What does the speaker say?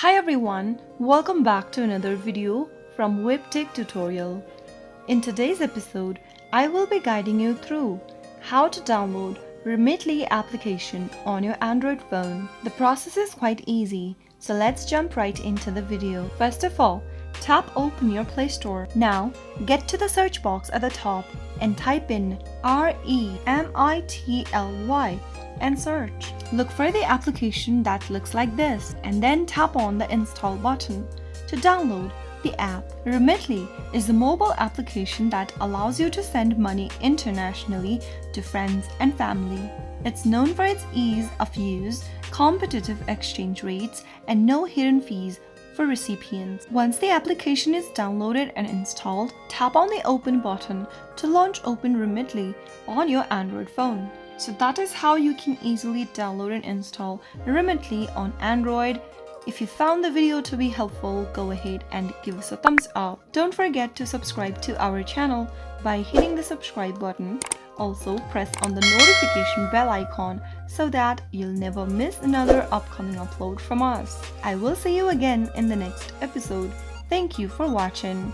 Hi everyone, welcome back to another video from Webtech Tutorial. In today's episode, I will be guiding you through how to download Remitly application on your Android phone. The process is quite easy, so let's jump right into the video. First of all, tap open your Play Store. Now, get to the search box at the top and type in Remitly and search. Look for the application that looks like this and then tap on the install button to download the app. Remitly is a mobile application that allows you to send money internationally to friends and family. It's known for its ease of use, competitive exchange rates, and no hidden fees for recipients. Once the application is downloaded and installed, tap on the open button to launch Open Remitly on your Android phone. So that is how you can easily download and install Remitly on Android. If you found the video to be helpful, go ahead and give us a thumbs up. Don't forget to subscribe to our channel by hitting the subscribe button. Also, press on the notification bell icon so that you'll never miss another upcoming upload from us. I will see you again in the next episode. Thank you for watching.